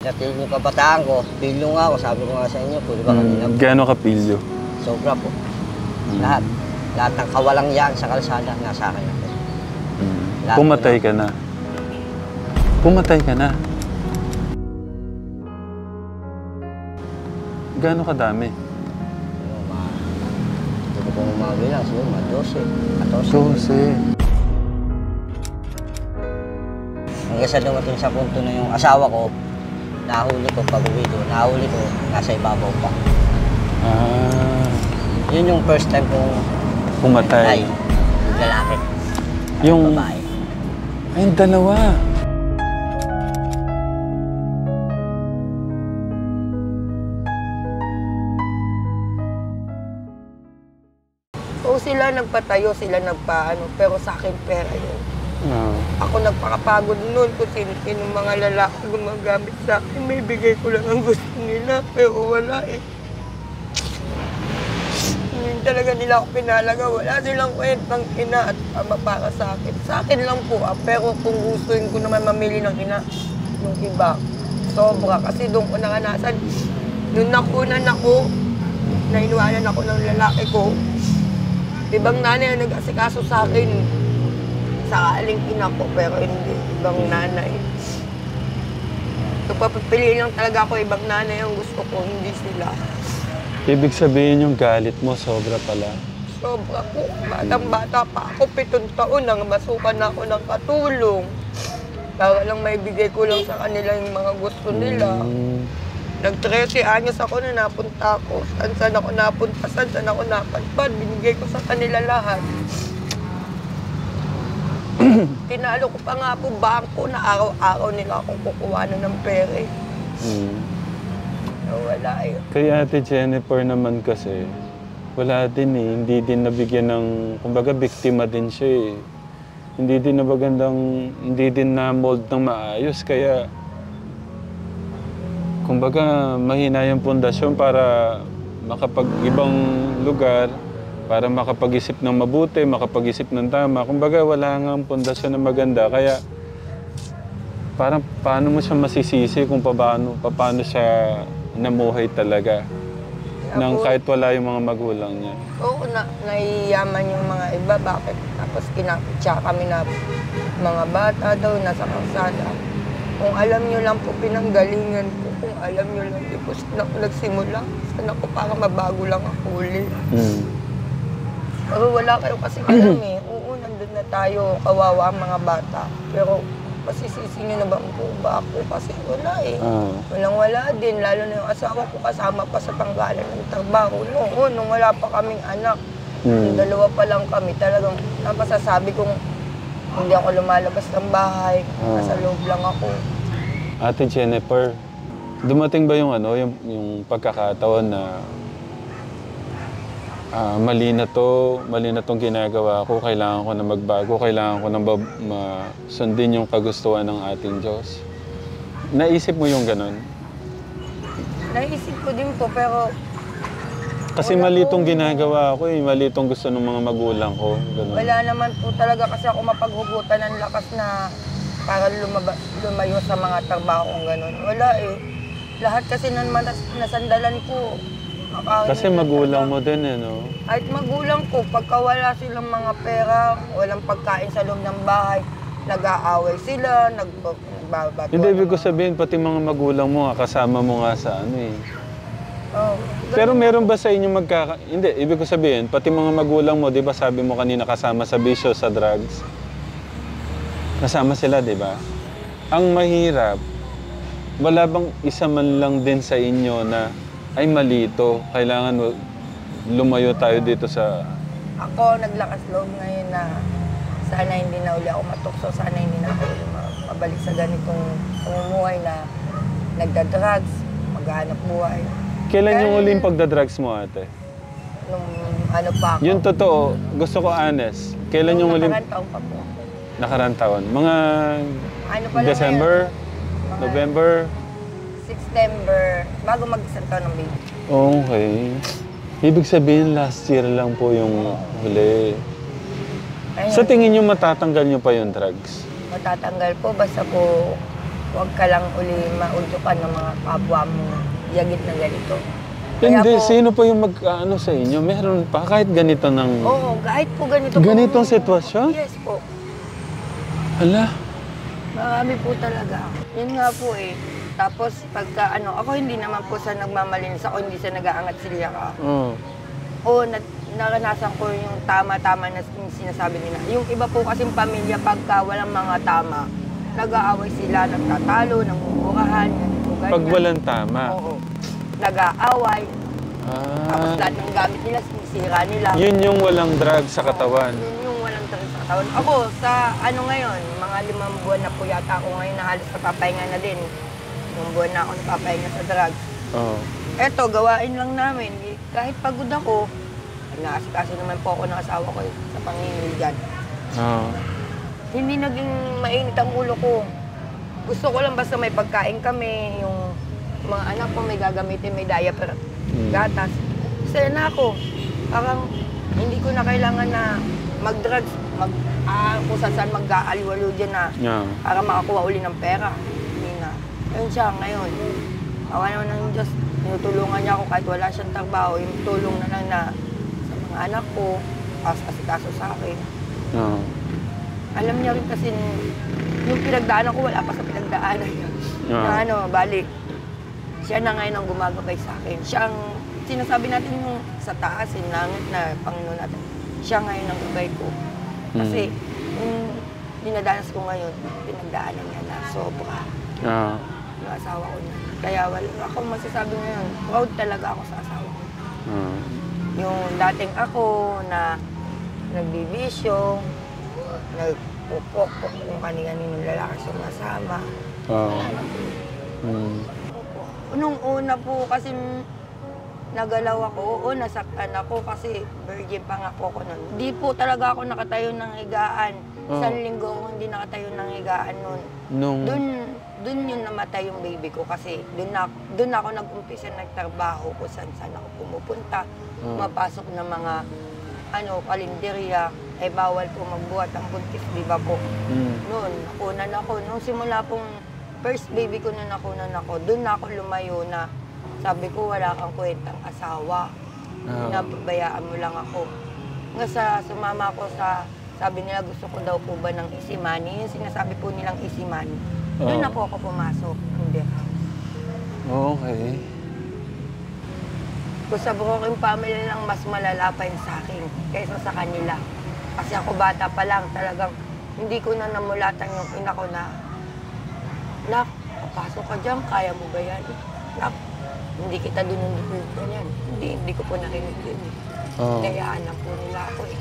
Natin yung kabataan ko, pilyo nga ako, sabi ko nga sa inyo, pwede ba kanina? Gaano ka pilyo? Sobra po. Lahat. Lahat ng kawalang yan sa kalsada, nasa akin ako. Pumatay ka na. Pumatay ka na. Gaano kadami? Hindi ko mabilang, siguro mga 12, 14. 12. Hanggang sa dumating sa punto na yung asawa ko, nahuli ko pag-uwi ko, nasa ibabaw pa. Yun yung first time kong pumatay. Yung lalaki. Yung babae. Ay, yung dalawa. So sila nagpatayo, sila nagpaano, pero sa akin pera yun. Ako nagpakapagod noon kung sino mga lalaki gumagamit sa akin. May bigay ko lang ang gusto nila, pero wala eh. Hindi talaga nila ako pinalaga. Wala silang kwentang ina at ama para sa akin. Sa akin lang po pero kung gustuin ko naman mamili ng ina, yung iba, sobra. Kasi doon ko nakanasan. Nung nakunan ako, nainuwanan ako ng lalaki ko, ibang nanay ang nag-asikaso sa akin. Sakaling ina ko, pero hindi. Ibang nanay. So, papapiliin lang talaga ako ibang nanay ang gusto ko, hindi sila. Ibig sabihin yung galit mo, sobra pala. Sobra po. Batang-bata pa ako, 7 taon nang masukan ako ng katulong. Para lang maibigay ko lang sa kanila yung mga gusto nila. Nag-13 anyos ako na napunta ako. Saan ako napunta, saan ako napadpad. Binigay ko sa kanila lahat. Tinalo ko pa nga po bangko na araw-araw nila akong kukuhanan ng pera. Wala eh. Kay Ate Jennifer naman kasi, wala din eh. Hindi din nabigyan ng, kumbaga biktima din siya eh. Hindi din na-mold ng maayos. Kaya, kumbaga mahina yung pundasyon para makapag-ibang lugar, para makapag-isip ng mabuti, makapag-isip ng tama. Kumbaga wala nga ang pundasyon na maganda. Kaya parang paano mo siya masisisi kung paano siya namuhay talaga nang kahit wala yung mga magulang niya. Oo, naiyaman yung mga iba. Bakit? Tapos kinakitsa kami na mga bata daw, nasa kalsada. Kung alam nyo lang po pinanggalingan ko, kung alam nyo lang, di po saan ako nagsimula. Saan ako para mabago lang ako uli. Pero wala kayo kasi alam eh. Oo, nandun na tayo, kawawa ang mga bata. Pero masisisi nyo na ba ako? Kasi wala eh. Walang-wala din, lalo na yung asawa ko kasama pa sa tanggalan ng trabaho. Noon, nung wala pa kaming anak, yung dalawa pa lang kami, talagang napasasabi kong hindi ako lumalabas ng bahay, nasa loob lang ako. Ate Jennifer, dumating ba yung yung pagkakataon na mali na tong ginagawa ko, kailangan ko na magbago, kailangan ko na sundin yung kagustuhan ng ating Diyos? Naisip mo yung ganun? Naisip ko din po, pero kasi mali itong ginagawa ko eh, mali itong gusto ng mga magulang ko. Ganun. Wala naman po talaga kasi ako mapaghugutan ng lakas na para lumayo sa mga trabaho kong ganun. Wala eh. Lahat kasi nasandalan ko. Kasi magulang mo din eh, no? Kahit magulang ko, pagka wala silang mga pera, walang pagkain sa loob ng bahay, nag-aaway sila, nagbabato. Hindi, ibig ko sabihin, pati mga magulang mo, kasama mo nga sa eh. Oh, pero meron ba sa inyo Hindi, ibig ko sabihin, pati mga magulang mo, di ba sabi mo kanina kasama sa bisyo, sa drugs? Kasama sila, di ba? Ang mahirap, wala bang isa man lang din sa inyo na ay mali ito, kailangan lumayo tayo dito sa... Ako naglakas loob ngayon na sana hindi na uli ako matukso, sana hindi na ako mabalik sa ganitong pamumuhay na nagda-drugs, maghanap buhay. Kailan yung huling pagda-drugs mo, ate? Nung ano pa ako. Yung totoo, gusto ko honest. Kailan yung huling... Nakaraan taon pa po. Nakaraan taon? Mga ano pa December? Mga November? September, bago mag-isang taon ng baby. Okay. Ibig sabihin, last year lang po yung huli. Ayun. Sa tingin nyo, matatanggal nyo pa yung drugs? Matatanggal po, basta po huwag ka lang uli mautukan ng mga kapwa mo yagit na ganito. Kaya Hindi, po, sino po yung mag-ano sa inyo? Meron pa kahit ganito ng... Oo, kahit po ganito Ganitong po. sitwasyon? Yes po. Hala. Marami po talaga. Yun nga po eh. Tapos pagka ako hindi naman po sa nagmamalinis ako, hindi sa nag-aangat silya ka. Oh. Oo, naranasan ko yung tama-tama na sinasabi nila. Yung iba po kasing pamilya pagka walang mga tama, nag-aaway sila, nagtatalo, namumurahan, ganito, ganyan. Pag walang tama. Oo. Nag-aaway. Tapos lahat ng gamit nila, sinisira nila. Yun yung walang drug sa katawan. Yun yung walang drug sa katawan. Ako, sa ngayon, mga 5 buwan na po yata ako ngayon na halos napapahinga na din. 5 buwan na ako napapahinga sa drugs. Oh. Eto, gawain lang namin. Kahit pagod ako, naasikaso naman po ako ng asawa ko sa pangingil dyan. Oh. Hindi naging mainit ang ulo ko. Gusto ko lang basta may pagkain kami, yung mga anak ko may gagamitin, may diaper at gatas. Saya na ako. Parang hindi ko na kailangan na mag-drugs, kung saan mag-aaliwalo dyan na para makakuha uli ng pera. Hindi na. Ayun siya ngayon. Awa naman ng Diyos, tinutulungan niya ako kahit wala siyang trabaho. Yung tulong na lang na sa mga anak ko, asikaso sa akin. Oh. Alam niya rin kasi yung pinagdaanan ko, wala pa sa pinagdaanan niya. Na bali, siya na ngayon ang gumagabay sa akin. Siya ang, sinasabi natin yung sa taas, yung langit na Panginoon natin. Siya ngayon ang gabay ko. Kasi, yung dinadanas ko ngayon, pinagdaanan niya na sobra. Yung asawa ko na. Kaya wala akong masasabi ngayon, proud talaga ako sa asawa ko. Yung dating ako na nagbibisyo, nagpupok kung kani-kaninong lalaki sumasama. Nung una po kasi nagalaw ako, oo, nasaktan ako kasi virgin pa nga po ako nun. Hindi po talaga ako nakatayo ng higaan. Isang linggo ako hindi nakatayo ng higaan nun. Doon yun namatay yung baby ko kasi doon ako nag-umpisa nagtrabaho kung saan ako pumupunta. Mapasok ng mga kalenderya, ay bawal po magbuhat ang buntis, di ba po? Noon, nakunan ako. Nung simula pong first baby ko na nakunan ako, doon na ako lumayo na sabi ko, wala kang kwentang asawa. Napabayaan mo lang ako. Nga sumama ko sa, sabi nila gusto ko daw po ba ng easy money. Yung sinasabi po nilang easy money. Doon na po ako pumasok. Hindi. Okay. Kung sa broken family lang, mas malala pa yun sa akin kaysa sa kanila. Kasi ako bata pa lang, talagang hindi ko na namulatan yung ina ko na, Nak, papasok ka dyan, kaya mo ba yan? Nak, hindi kita dunundun ganyan. Hindi ko po narinig yun. Kayaan lang po nila ako eh.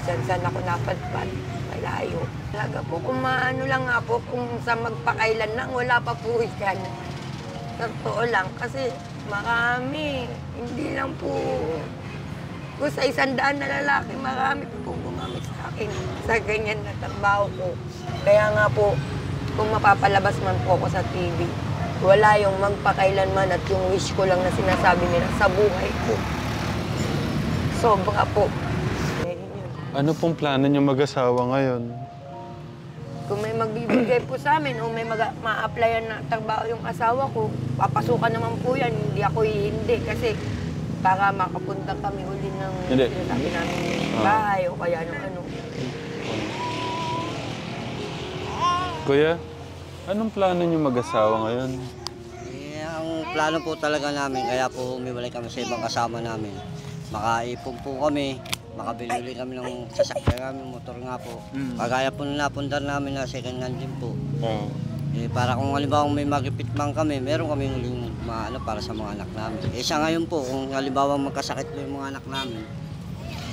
Saan ako napadpad, malayo. Talaga po, kung maano lang nga po, kung sa magpakailan lang, wala pa po yan. Totoo lang, kasi marami, hindi lang po. Kung sa 100 na lalaki, marami po gumamit sa akin sa ganyan na trabaho ko. Kaya nga po, kung mapapalabas man po ako sa TV, wala yung magpakailanman at yung wish ko lang na sinasabi nila sa buhay ko. Sobra po. Ano pong plano niyo mag-asawa ngayon? Kung may magbibigay po sa amin o may ma-applyan na trabaho yung asawa ko, papasukan naman po yan. Hindi ako hindi kasi para makapunta kami uli ng sinasabi namin bahay o kaya ano. Kuya, anong plano niyo mag-asawa ngayon? Ang plano po talaga namin, kaya po umiwalay kami sa ibang kasama namin. Makaipon po kami, makabili kami ng sasakyan namin, motor nga po. Kagaya po na napundar namin na second hand din po. Para kung halimbawa may magipit man kami, meron kami huling para sa mga anak namin. Siya ngayon po, kung halimbawa magkasakit po yung mga anak namin,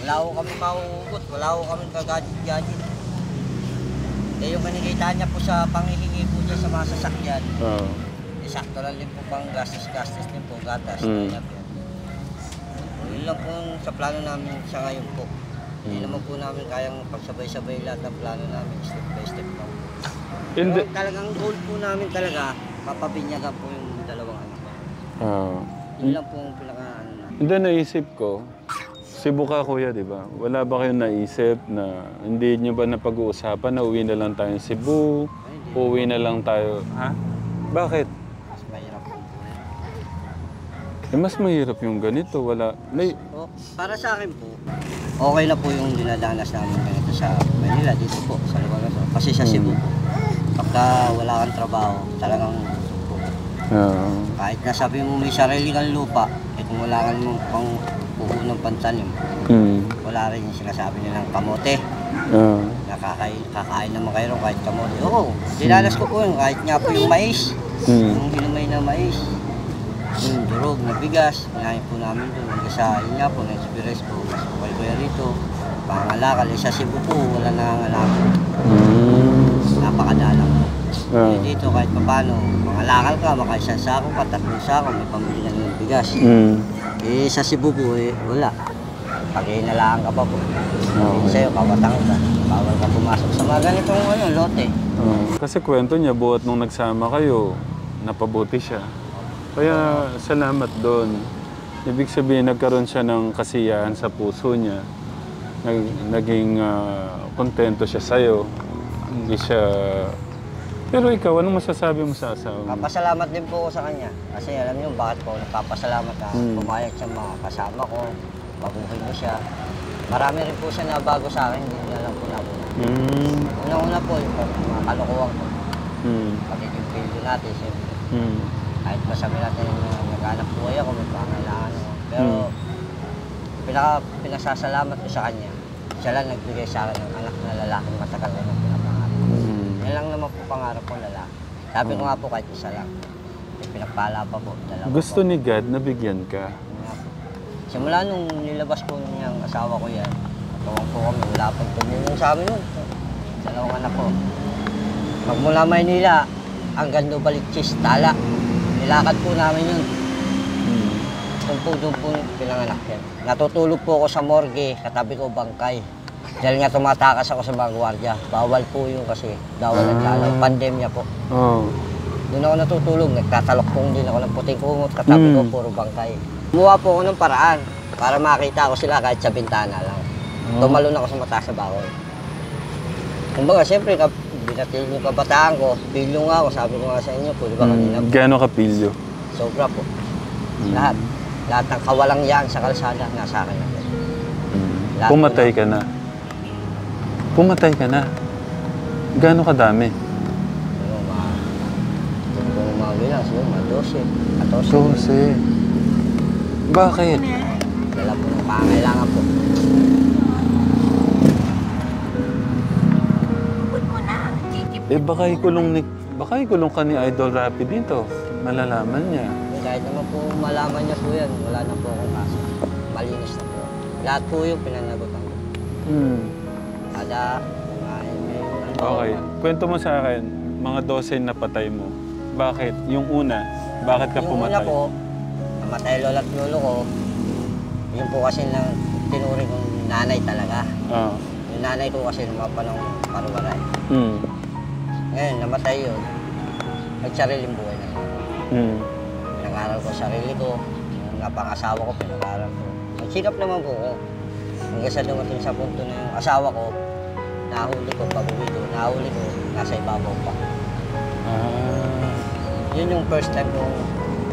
wala ko kami mahuhugot, wala ko kami kagadget-gadget. Yung kinikita niya po sa panghihingi po dyan sa mga sasakyan, sakto lang din po pang gastos din po, gatas. Yun lang po sa plano namin sa ngayon po. Hindi naman po namin kayang pagsabay-sabay lahat ng plano namin, step by step lang. Pero talagang goal po namin talaga, mapabinyagan po yung dalawang anak. Yun lang po ang pinaka-ano namin. Hindi, naisip ko, Cebu ka kuya, di ba? Wala ba kayong naisip na hindi nyo ba napag-uusapan na uwi na lang tayong Cebu? Ay, hindi Uuwi na lang tayo. Ha? Bakit? Mas mahirap po. Mas mahirap yung ganito. Wala. O, para sa akin po, okay na po yung dinadanas namin ganito sa Manila, dito po, sa lugar na to. Kasi sa Cebu po, pagka wala kang trabaho, talagang busog po. Kahit nasabi mo may sarili kang lupa, kung wala kang pang puhunang pantanim, wala rin yung sinasabi nilang kamote. Kakain naman kayo kahit kamote. Oo, dinanas ko po yun, kahit nga po yung mais, yung hinumay na mais, yung durog na bigas, kinain po namin doon. Hanggang sa yun nga po, na-experience po, mas po kayo rito, pangalakal. Sa Cebu po, wala nangangalakal. Napakadalang po. Dito kahit papano, mangalakal ka, maka isang sako ka, 3 sako, may pambili ka ng bigas. Sa Cebu po, wala. Pag inalaan ka pa po, sa'yo, kawatang ka. Bawal ka pumasok sa mga ganitong lote. Kasi kwento niya, buhat nung nagsama kayo, napabuti siya. Kaya salamat doon. Ibig sabihin, nagkaroon siya ng kasiyahan sa puso niya. Naging kontento siya sa'yo. Hindi siya... Pero ikaw, anong masasabi mo sa asawa mo? Papasalamat din po ako sa kanya. Kasi alam niyo bakit po nagpapasalamat na pumayag siya mga kasama ko. Mabuhay mo siya. Marami rin po siya na bago sa akin, hindi na lang po nabuhay. Una-una po, yung mga kalokohan ko. Pagiging pildo natin, siyempre. Kahit masabi natin nag-anak buhay ako, may pangailangan ako. Pero pinasasalamat ko sa kanya. Siya lang nagbigay sa akin ng anak na lalaking matagal na ng pinapangarap ko. Yan lang naman po pangarap ko lalaki. Sabi ko nga po kahit isa lang. Pinagpala pa po, dalawa Gusto po. ni God na bigyan ka. Simula nung nilabas po niyang asawa ko yan, tuwang po kami, wala pang tumulong sa amin nun. 2 anak ko. Magmula Maynila, hanggang Novaliches, Tala. Nilakad po namin yun. Doon po pinanganak yan. Natutulog po ako sa morgue, katabi ko bangkay. Dahil nga tumatakas ako sa mga gwardiya. Bawal po yun kasi bawal ang lalaw. Pandemya po. Doon ako natutulog, nagtatalokpong din ako ng puting kumot, katabi ko puro bangkay. Gumawa po ako ng paraan para makita ko sila kahit sa bintana lang. Tumalon ako sa mataas na bakod. Kumbaga, siyempre, binatil yung kabataan ko, pilyo nga ako, sabi ko nga sa inyo po, di ba kanina po. Gano'n ka pilyo? Sobra po. Lahat. Lahat ng kawalang yan sa kalsada, nasa akin na po. Lahat Pumatay ka na. Pumatay ka na. Gano'n kadami? Kung mga bilang, siguro mga 12, 14. 12. Bakit? Dala po ng pangailangan po. Baka ikulong ka ni Idol Rapi dito. Malalaman niya. Kahit naman po malaman niya po yan, wala na po akong kaso. Malinis na po. Lahat po yung pinanagutan ko. Kada, Okay. Kwento mo sa akin, mga 12 na patay mo. Bakit? Yung una, bakit ka pumatay? Yung una po, namatay lola at lolo ko. Yun po kasi nang tinuring kong nanay talaga. Yung nanay ko kasi naman paruwaray. Ngayon, namatay yun. Nagsariling buhay na yun. Pinag-aral ko sarili ko. Yung napangasawa ko, pinag-aral ko. Nagsikap naman po ko. Hanggang sa dumating sa punto na yung asawa ko, nahuli ko, pag-uwi ko, nahuli ko, nasa ibabaw pa. Yun yung first time kong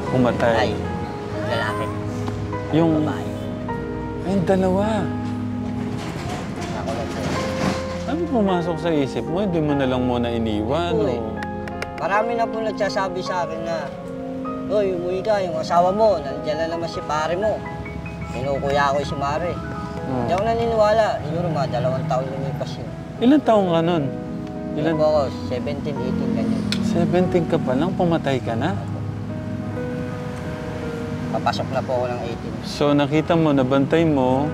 pumatay. Lalaki. Yung babae. Ay, dalawa. Ako lang po. Ano pumasok sa isip mo? Hindi mo na lang muna iniwan? Uy. Marami na po nagsasabi sa akin na, "Hoy, umuwi ka, yung asawa mo, nandiyan na naman si pare mo." Kinukuya ako si Mare. Hindi ako naniniwala. Siguro mga 2 taon lumipas yun. Ilan taong ka nun? Ilan po ako? 17, 18, ganyan. 17 ka pa lang, pumatay ka na? Papasok na po ako ng 18. So nakita mo, nabantay mo,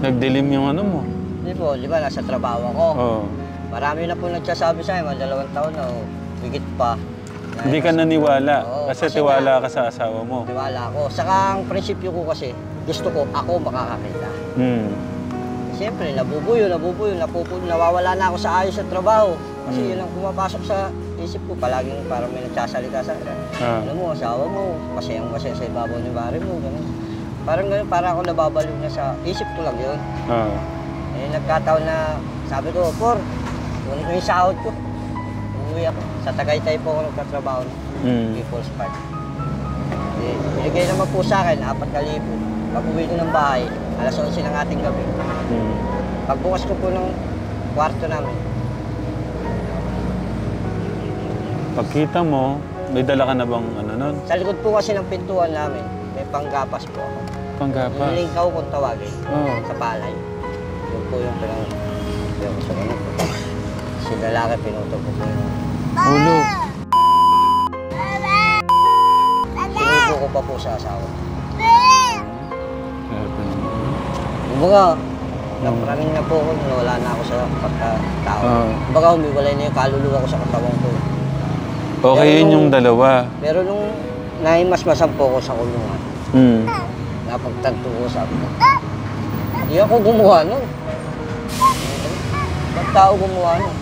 nagdilim yung ano mo? Hindi po, di ba, nasa trabaho ako. Oo. Marami na po nagsasabi sa akin, mga 2 taon na, higit pa. Hindi ka naniwala Oo, kasi kasi tiwala ka sa asawa mo. Tiwala ako. Saka ang prinsipyo ko kasi, gusto ko ako makakakita. Siyempre, nabubuyo, nawawala na ako sa ayos sa trabaho. Kasi yun ang pumapasok sa isip ko. Palaging parang may nagsasalita sa akin. Alam mo, asawa mo, masayang sa ibabaw ni Mare mo, gano'n. Parang gano'n, parang ako nababaliw na sa isip ko lang yun. Eh, nagkataon na, sabi ko, Por, kunin ko yung sahod ko. uuwi ako. Sa Tagaytay po ako nagtatrabaho ng People's Park. Binigay naman po sa akin, 4,000. Pag uwi ko ng bahay, alas 11 ng ating gabi. Pagbukas ko po ng kwarto namin. Pagkita mo, may dala ka na bang ano nun? Sa likod po kasi ng pintuan namin, may panggapas po ako. Panggapa? Yung lingkaw kung tawagin, Oo. sa palay. Yun po yung yung sumunod po. Si lalaki, pinutol ko po yung Ulo. sinubo ko pa po sa asawa. Kumbaga, napraning na po ako, wala na ako sa pagkatao. Kumbaga, humiwalay na yung kaluluwa ko sa katawan ko. Okay, yun yung dalawa. Pero nung naimasmasan po ako sa kulungan, napagtanto ko sa akin. Hindi ako gumawa nun. Ba't tao gumawa nun?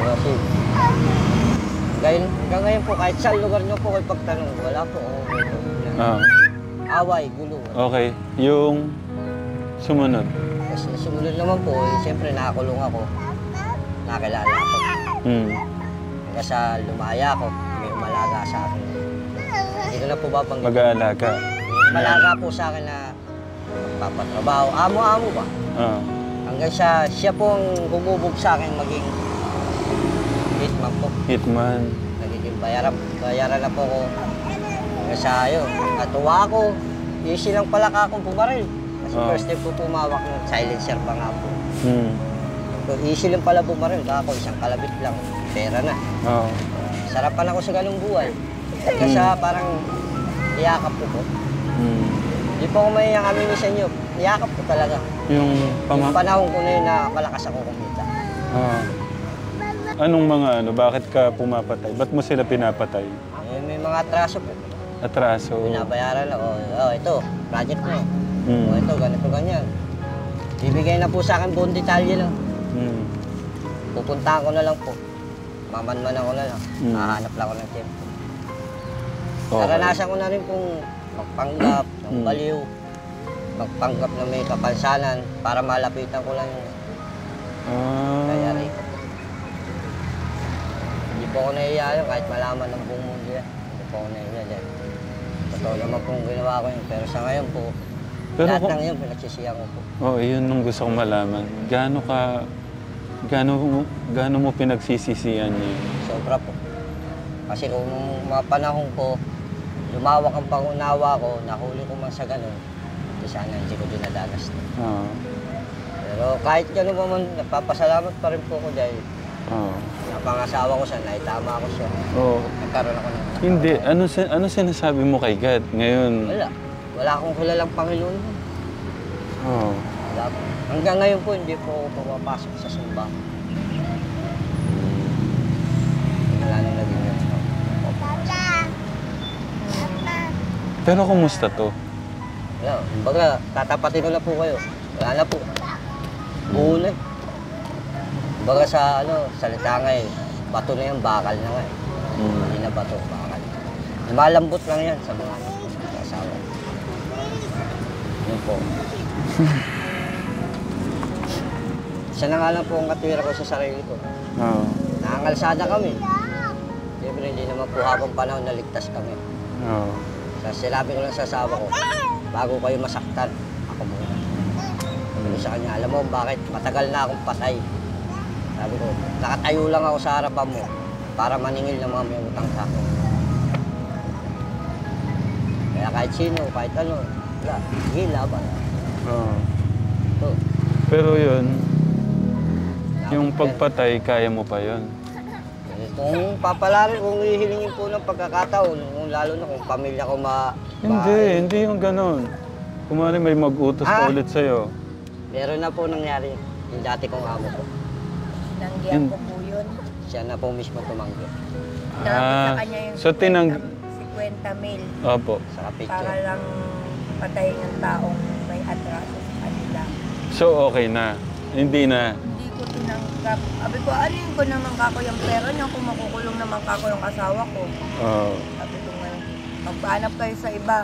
Kasi, hanggang ngayon po, kahit sa lugar nyo po kayo pagtanong, wala po ako. Away, gulo. Okay, yung sumunod. Kasi sumunod naman po, siyempre nakakulong ako. Nakilala ako. Hanggang sa lumaya ako, may umalaga sa akin. Hindi ko na po babanggit. Mag-aalaga. Malaga po sa akin na magpapatrabaho. Amo-amo ba? Hanggang siya po ang humubog sa akin maging hitman po. Hitman. Nagiging bayaran na po ko. Hanggang sa yun, natuwa ako. Easy lang pala ka akong pumaril. Kasi first time po pumawak ng silencer pa nga po. So easy lang pala bumaril. Ako isang kalabit lang. Pera na. Sarapan ako sa ganung buhay. Hanggang sa parang iyakap ko po. Hindi po ako may aminin sa inyo. Iyakap ko talaga. Yung panahon ko na yun na malakas ako kumita. Anong mga bakit ka pumapatay? Ba't mo sila pinapatay? May mga atraso po. Atraso? Binabayaran na. Ito, project mo. Ito, ganito, ganyan. Bibigay na po sa akin buong detalye lang. Pupuntahan ko na lang po. Mamanman ako na lang. Hahanap lang ako ng tempo. Naranasan ko na rin pong magpanggap ng baliw. Magpanggap na may kapansanan para malapitan ko lang yung kayari ko. Hindi po ako nahiya kahit malaman ng buong mundo yan. Hindi po ako nahiya. Totoo naman pong ginawa ko yun. Pero sa ngayon po, lahat ng yun pinagsisiyang ko po. Yun nung gusto kong malaman. Gaano mo pinagsisisihan yun? Sobra po. Kasi kung nung mga panahon ko, lumawak ang pangunawa ko, nahuli ko man sa ganun, hindi sana hindi ko dinadanas. Pero kahit gano'n pa man, nagpapasalamat pa rin po ko dahil napangasawa ko siya, naitama ko siya. Nagkaroon ako ng anak. Hindi. Ano sinasabi mo kay God ngayon? Wala. Wala akong kilalang Panginoon. Wala po. Hanggang ngayon po, hindi po ako pumapasok sa simbahan. Wala nang naging yun. Pero kumusta to? Wala. Kumbaga, tatapatin ko na po kayo. Wala na po. Buo na eh. Kumbaga sa salita nga bato na yan, bakal na nga eh. Hindi na bato, bakal. Malambot lang yan sa mga anak ko, sa asawa. Yun po. Siya na nga lang po ang katwira ko sa sarili ko. Nakangalsada kami. Siyempre, hindi naman po habang panahon naligtas kami. Sinabi ko lang sa asawa ko, bago kayo masaktan, ako muna. Sabi ko sa kanya, alam mo bakit? Matagal na akong patay. Sabi ko, nakatayo lang ako sa harapan mo para maningil ng mga may utang sa akin. Kaya kahit sino, kahit ano, wala. Sige, laban. Ito. Pero yun, yung pagpatay, kaya mo pa yun? Kung papalarin, kung hihilingin po ng pagkakataon, kung lalo na kung pamilya ko Hindi yung ganon. Kumari may mag-utos pa ulit sa'yo. Meron na po nangyari. Yung dati kong amo ko. Tinanggihan ko po yun. Siya na po mismo tumanggi. Tinanggi sa kanya yung So 50 mil. Opo. Sa Para picture. lang patayin ng taong may atraso sa kanila. So okay na. Hindi na. Hindi ko tinanggap. Sabi ko, alin ko naman kako yung pera niya kung makukulong naman kako yung asawa ko. Sabi ko ngayon, magpahanap kayo sa iba.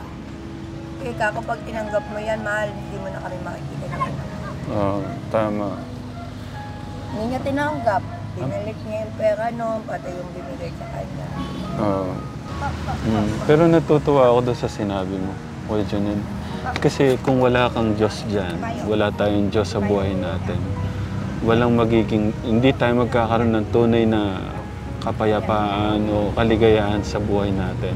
Eh, kapag tinanggap mo yan, mahal, hindi mo na kami makikita ng anak. Tama. Hindi niya tinanggap. Binalik niya yung pera noon, pati yung binigay sa kanya. Oo. Pero natutuwa ako doon sa sinabi mo, Kuya Junel. Kasi kung wala kang Diyos dyan, wala tayong Diyos sa buhay natin, walang magiging, hindi tayo magkakaroon ng tunay na kapayapaan o kaligayahan sa buhay natin.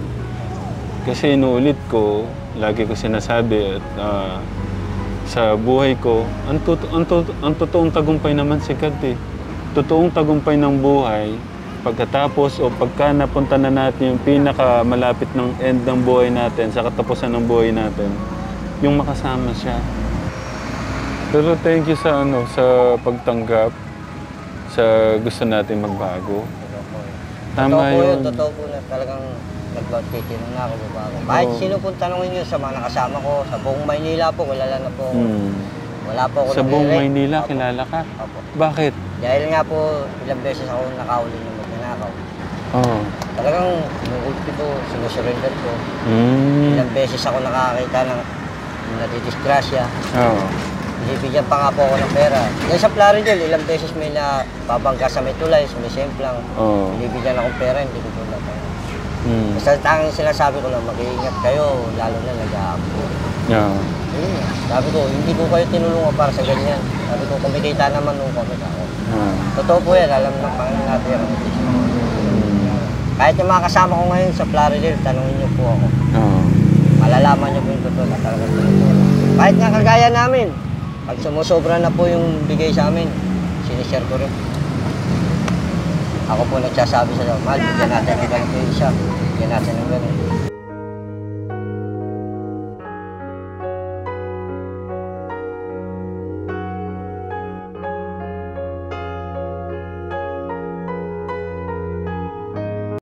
Kasi inuulit ko, lagi ko sinasabi at sa buhay ko, ang totoong tagumpay naman si God eh. Totoong tagumpay ng buhay, pagkatapos o pagka napunta na natin yung pinakamalapit ng end ng buhay natin, sa katapusan ng buhay natin, yung makasama siya. Pero thank you sa sa pagtanggap, sa gusto natin magbago. Tama yun. Totoo po na talagang nagtitinong na ako babago. Kahit sino pong tanongin nyo sa mga nakasama ko, sa buong Maynila po, kilala na po. Wala po ako Sa buong Maynila, kilala ka? Opo. Bakit? Dahil nga po, ilang beses ako nakahuli ng magnanakaw. Oo. Talagang, nung ulti po, sinusurrender ko. Ilang beses ako nakakita ng nadidisgrasya. Oo. Bibigyan pa nga po ako ng pera. Yan sa Plaridel, ilang beses may nababangga sa may tulay, sa may semplang. Oo. Binibigyan akong pera, hindi ko po na pera. Basta tanging sinasabi ko lang, mag-iingat kayo, lalo na nag-aampo. Yeah. Sabi ko, hindi ko kayo tinulungan para sa ganyan. Sabi ko, kumikita naman nung comment ako. Totoo po yan, alam ng Panginoon natin yan. Kahit yung mga kasama ko ngayon sa Plaridel, tanungin niyo po ako. Malalaman niyo po yung totoo na talagang tinutulong. Kahit nga kagaya namin, pag sumusobra na po yung bigay sa amin, sinishare ko rin. Ako po nagsasabi sa loob, mahal, bigyan natin ng ganito yung isa. Bigyan natin ng ganito.